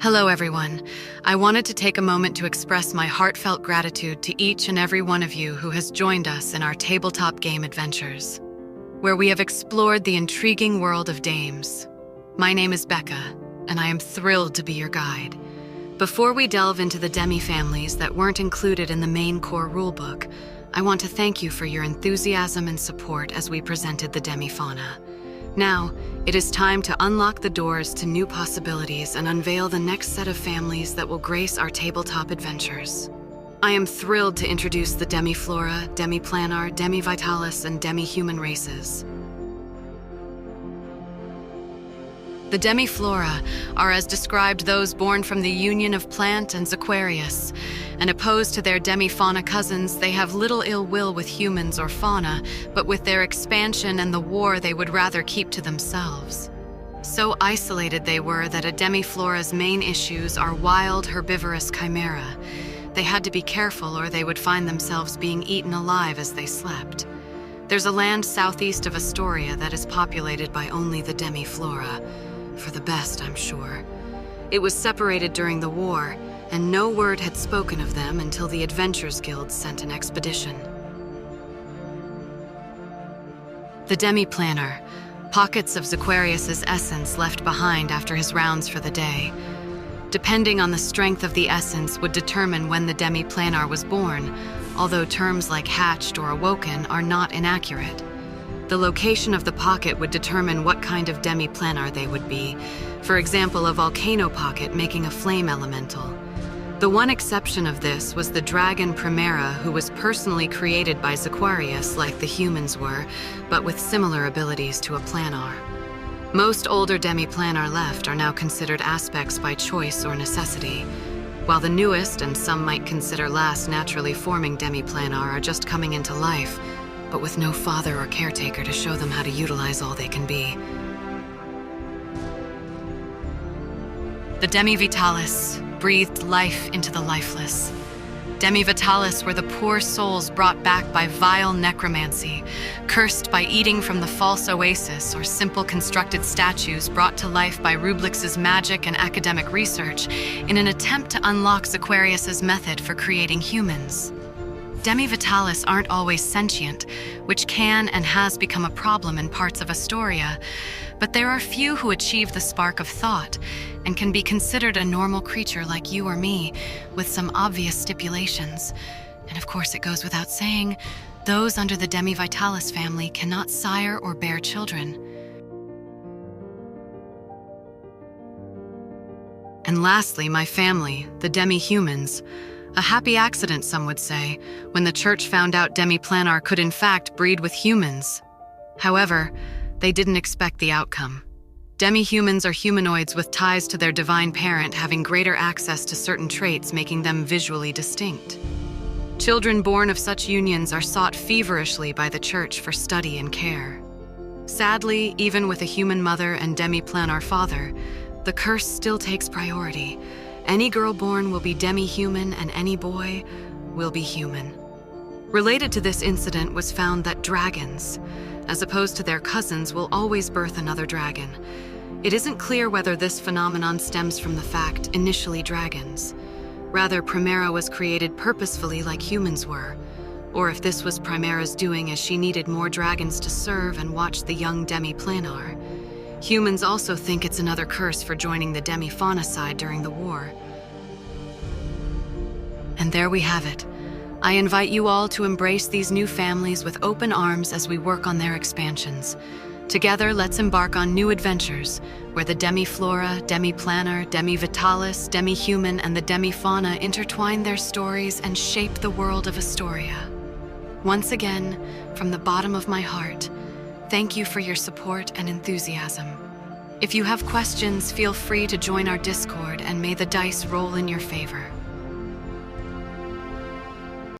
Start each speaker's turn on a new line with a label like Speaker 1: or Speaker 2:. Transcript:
Speaker 1: Hello everyone. I wanted to take a moment to express my heartfelt gratitude to each and every one of you who has joined us in our tabletop game adventures, where we have explored the intriguing world of dames. My name is Becca, and I am thrilled to be your guide. Before we delve into the Demi families that weren't included in the main core rulebook, I want to thank you for your enthusiasm and support as we presented the Demi fauna. Now, it is time to unlock the doors to new possibilities and unveil the next set of families that will grace our tabletop adventures. I am thrilled to introduce the Demi Flora, Demi Planar, Demi Vitalis, and Demi Human races. The Demi Flora are, as described, those born from the union of plant and Aquarius, and opposed to their Demi fauna cousins, they have little ill will with humans or fauna, but with their expansion and the war they would rather keep to themselves. So isolated they were that a Demi Flora's main issues are wild, herbivorous chimera. They had to be careful or they would find themselves being eaten alive as they slept. There's a land southeast of Asstoria that is populated by only the Demi Flora. For the best, I'm sure. It was separated during the war, and no word had spoken of them until the Adventurers Guild sent an expedition. The Demi-Planer, pockets of Aquarius's essence left behind after his rounds for the day. Depending on the strength of the essence would determine when the Demi-Planar was born, although terms like hatched or awoken are not inaccurate. The location of the pocket would determine what kind of Demi-Planar they would be. For example, a volcano pocket making a flame elemental. The one exception of this was the dragon Primera, who was personally created by Aquarius like the humans were, but with similar abilities to a planar. Most older Demi-Planar left are now considered aspects by choice or necessity, while the newest, and some might consider last naturally forming Demi-Planar, are just coming into life, but with no father or caretaker to show them how to utilize all they can be. The Demi Vitalis breathed life into the lifeless. Demi Vitalis were the poor souls brought back by vile necromancy, cursed by eating from the false oasis or simple constructed statues brought to life by Rublix's magic and academic research in an attempt to unlock Aquarius's method for creating humans. Demi Vitalis aren't always sentient, which can and has become a problem in parts of Asstoria, but there are few who achieve the spark of thought and can be considered a normal creature like you or me, with some obvious stipulations. And of course it goes without saying, those under the Demi Vitalis family cannot sire or bear children. And lastly, my family, the Demi Humans. A happy accident, some would say, when the church found out Demi-Planar could in fact breed with humans. However, they didn't expect the outcome. Demi-humans are humanoids with ties to their divine parent, having greater access to certain traits, making them visually distinct. Children born of such unions are sought feverishly by the church for study and care. Sadly, even with a human mother and Demi-Planar father, the curse still takes priority. Any girl born will be Demi-Human and any boy will be human. Related to this incident was found that dragons, as opposed to their cousins, will always birth another dragon. It isn't clear whether this phenomenon stems from the fact initially dragons. Rather, Primera was created purposefully like humans were, or if this was Primera's doing as she needed more dragons to serve and watch the young Demi-Planar. Humans also think it's another curse for joining the Demi-Fauna side during the war. And there we have it. I invite you all to embrace these new families with open arms as we work on their expansions. Together, let's embark on new adventures, where the Demi Flora, Demi Planar, Demi Vitalis, Demi Human, and the Demi Fauna intertwine their stories and shape the world of Asstoria. Once again, from the bottom of my heart, thank you for your support and enthusiasm. If you have questions, feel free to join our Discord, and may the dice roll in your favor.